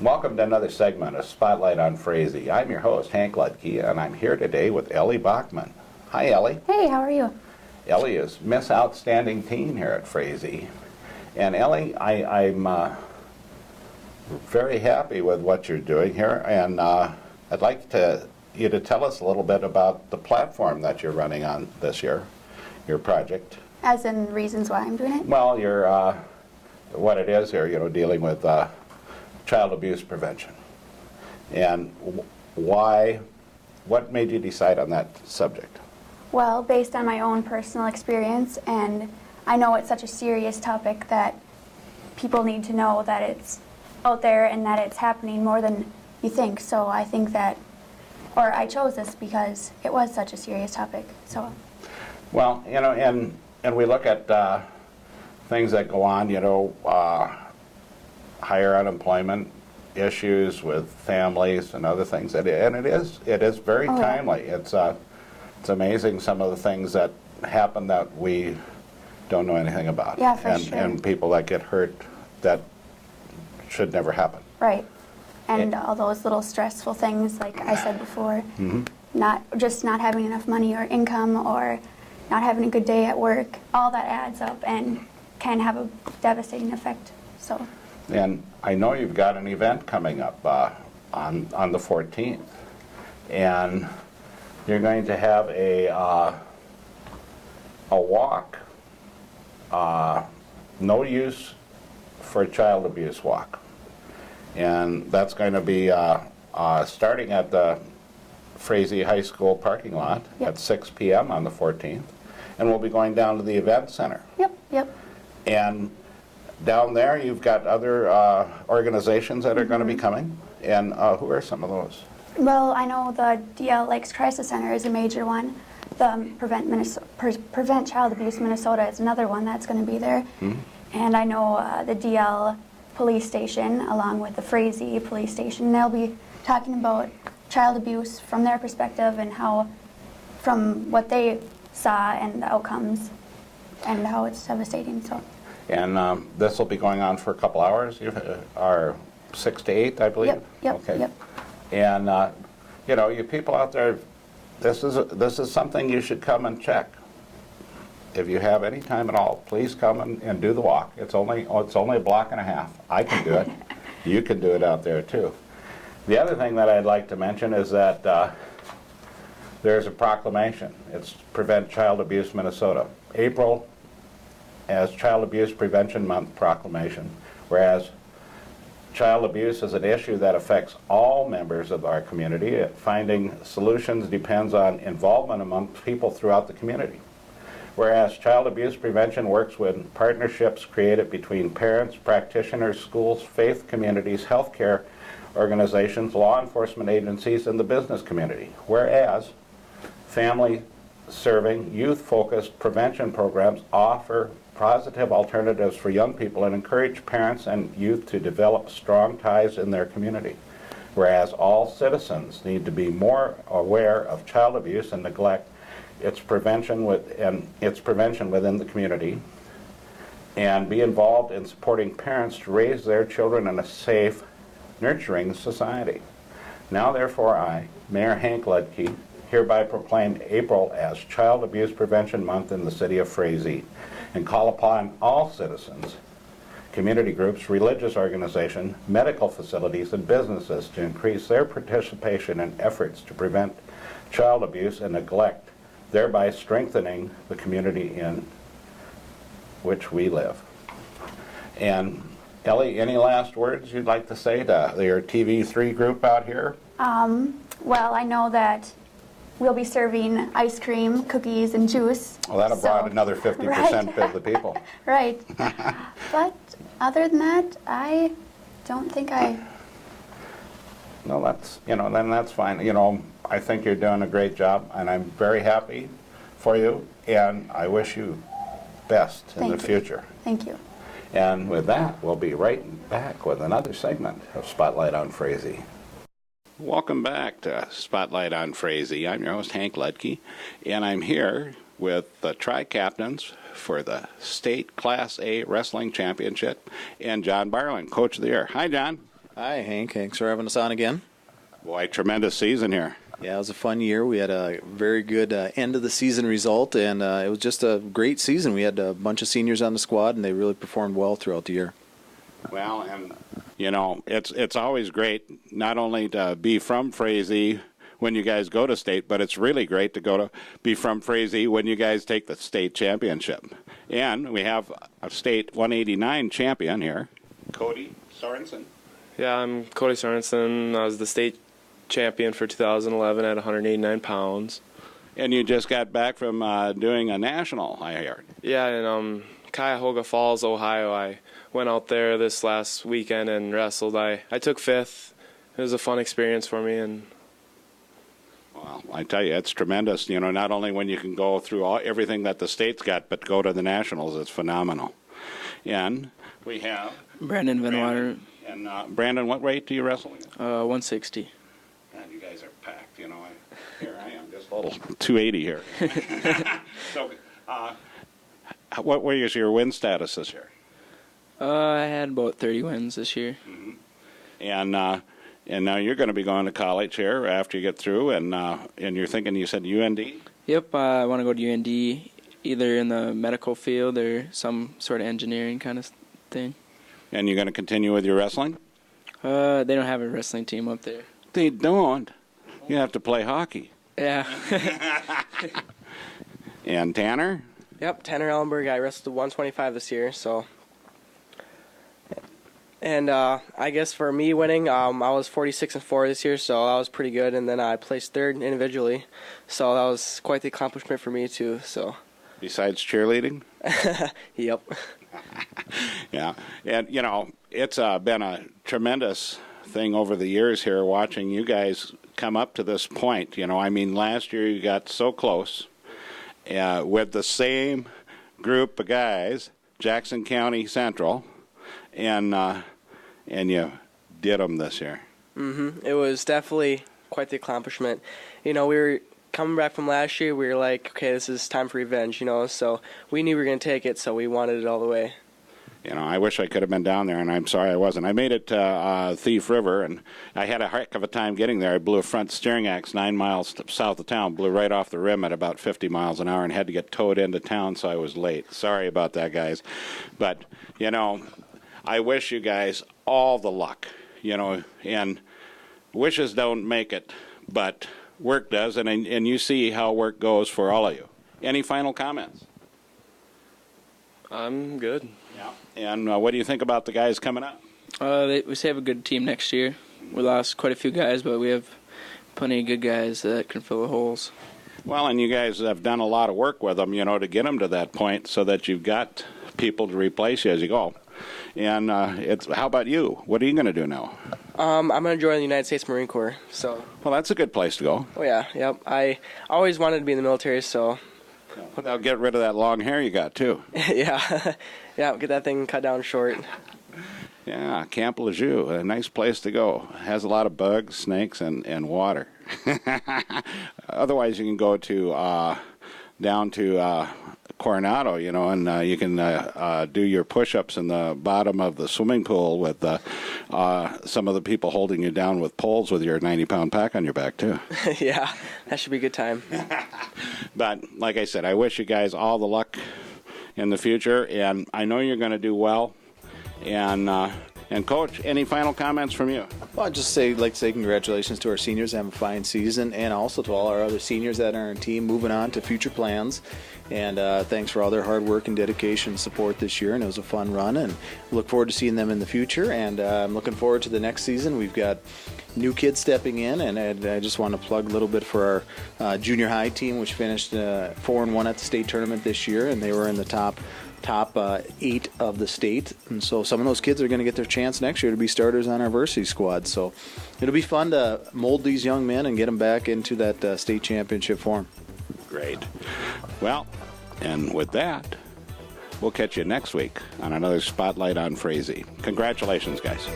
Welcome to another segment of Spotlight on Frazee. I'm your host, Hank Ludtke, and I'm here today with Ellie Bachmann. Hi, Ellie. Hey, how are you? Ellie is Miss Outstanding Teen here at Frazee. And Ellie, I'm very happy with what you're doing here, and I'd like you to tell us a little bit about the platform that you're running on this year, your project. As in reasons why I'm doing it? Well, what it is here, dealing with child abuse prevention. And what made you decide on that subject? Well, based on my own personal experience, and I know it's such a serious topic that people need to know that it's out there and that it's happening more than you think. So I think that, or I chose this because it was such a serious topic. So. Well, and we look at things that go on, higher unemployment issues with families and other things, and it is very timely. Yeah. It's amazing some of the things that happen that we don't know anything about. Yeah, for sure. And people that get hurt that should never happen. Right. And all those little stressful things, like I said before, not having enough money or income, or not having a good day at work, all that adds up and can have a devastating effect. So. And I know you've got an event coming up on the 14th, and you're going to have a walk, no use for child abuse walk, and that's going to be starting at the Frazee High School parking lot at 6 p.m. on the 14th, and we'll be going down to the event center. Yep. And down there, you've got other organizations that are going to be coming, and who are some of those? Well, I know the DL Lakes Crisis Center is a major one. The Prevent Child Abuse Minnesota is another one that's going to be there. And I know the DL Police Station, along with the Frazee Police Station, they'll be talking about child abuse from their perspective and how, from what they saw and the outcomes, and how it's devastating. So. And this will be going on for a couple hours, or 6 to 8, I believe? Yep. And, you people out there, this is something you should come and check. If you have any time at all, please come and do the walk. It's only a block and a half. I can do it. You can do it out there, too. The other thing that I'd like to mention is that there's a proclamation. It's Prevent Child Abuse Minnesota. April as Child Abuse Prevention Month proclamation, whereas child abuse is an issue that affects all members of our community. Finding solutions depends on involvement among people throughout the community. Whereas child abuse prevention works with partnerships created between parents, practitioners, schools, faith communities, healthcare organizations, law enforcement agencies, and the business community. Whereas family-serving, youth-focused prevention programs offer positive alternatives for young people and encourage parents and youth to develop strong ties in their community. Whereas all citizens need to be more aware of child abuse and neglect, its prevention within the community, and be involved in supporting parents to raise their children in a safe, nurturing society. Now therefore I, Mayor Hank Ludtke, hereby proclaim April as Child Abuse Prevention Month in the city of Frazee, and call upon all citizens, community groups, religious organizations, medical facilities, and businesses to increase their participation in efforts to prevent child abuse and neglect, thereby strengthening the community in which we live. And Ellie, any last words you'd like to say to your TV3 group out here? Well, I know that we'll be serving ice cream, cookies, and juice. Well, that'll brought another 50% of the people. Right. But other than that, I don't think No, then that's fine. I think you're doing a great job, and I'm very happy for you, and I wish you best in the future. Thank you. And with that, we'll be right back with another segment of Spotlight on Frazee. Welcome back to Spotlight on Frazee. I'm your host, Hank Ludtke, and I'm here with the tri-captains for the State Class A Wrestling Championship and John Barlund, Coach of the Year. Hi, John. Hi, Hank. Thanks for having us on again. Boy, tremendous season here. Yeah, it was a fun year. We had a very good end of the season result, and it was just a great season. We had a bunch of seniors on the squad, and they really performed well throughout the year. Well, and it's always great not only to be from Frazee when you guys go to state, but it's really great to be from Frazee when you guys take the state championship. And we have a state 189 champion here, Cody Sorensen. Yeah, I'm Cody Sorensen. I was the state champion for 2011 at 189 pounds. And you just got back from doing a national, I heard. Yeah, in Cuyahoga Falls, Ohio. I went out there this last weekend and wrestled. I took 5th. It was a fun experience for me. And well, I tell you, it's tremendous. Not only when you can go through everything that the state's got, but go to the nationals, it's phenomenal. And we have Brandon Van Water. And Brandon, what weight do you wrestle? 160. God, you guys are packed. Here I am, just a little 280 here. So, what was your win status this year? I had about 30 wins this year. Mm-hmm. And now you're going to be going to college here after you get through, and you're thinking, you said UND? Yep, I want to go to UND, either in the medical field or some sort of engineering kind of thing. And you're going to continue with your wrestling? They don't have a wrestling team up there. They don't? You have to play hockey. Yeah. And Tanner? Yep, Tanner Ellenberg. I wrestled 125 this year, so. And I guess for me winning, I was 46-4 this year, so that was pretty good. And then I placed 3rd individually, so that was quite the accomplishment for me too. So. Besides cheerleading? Yep. Yeah, and it's been a tremendous thing over the years here watching you guys come up to this point. Last year you got so close with the same group of guys, Jackson County Central, and you did them this year. It was definitely quite the accomplishment. We were coming back from last year. We were like, okay, this is time for revenge. So we knew we were going to take it, so we wanted it all the way. I wish I could have been down there, and I'm sorry I wasn't. I made it to Thief River, and I had a heck of a time getting there. I blew a front steering axe 9 miles south of town, blew right off the rim at about 50 miles an hour, and had to get towed into town, so I was late. Sorry about that, guys. But, I wish you guys all the luck, and wishes don't make it, but work does, and you see how work goes for all of you. Any final comments? I'm good. Yeah. And what do you think about the guys coming up? We have a good team next year. We lost quite a few guys, but we have plenty of good guys that can fill the holes. Well, and you guys have done a lot of work with them, to get them to that point so that you've got people to replace you as you go. And how about you? What are you going to do now? I'm going to join the United States Marine Corps. So. Well, that's a good place to go. Oh, yeah, yep. I always wanted to be in the military, so. Well, get rid of that long hair you got, too. Yeah. Yeah, get that thing cut down short. Yeah, Camp Lejeune, a nice place to go. It has a lot of bugs, snakes, and water. Otherwise, you can go to down to Coronado, and you can do your push-ups in the bottom of the swimming pool with some of the people holding you down with poles with your 90-pound pack on your back, too. Yeah, that should be a good time. But, like I said, I wish you guys all the luck in the future, and I know you're going to do well. And Coach, any final comments from you? Well, I'd just like to say congratulations to our seniors having a fine season, and also to all our other seniors that are on our team moving on to future plans. And thanks for all their hard work and dedication and support this year. And it was a fun run, and look forward to seeing them in the future. And I'm looking forward to the next season. We've got new kids stepping in, and I just want to plug a little bit for our junior high team, which finished 4-1 at the state tournament this year, and they were in the top 8 of the state. And so some of those kids are going to get their chance next year to be starters on our varsity squad. So it'll be fun to mold these young men and get them back into that state championship form. Great. Well, and with that, we'll catch you next week on another Spotlight on Frazee. Congratulations, guys.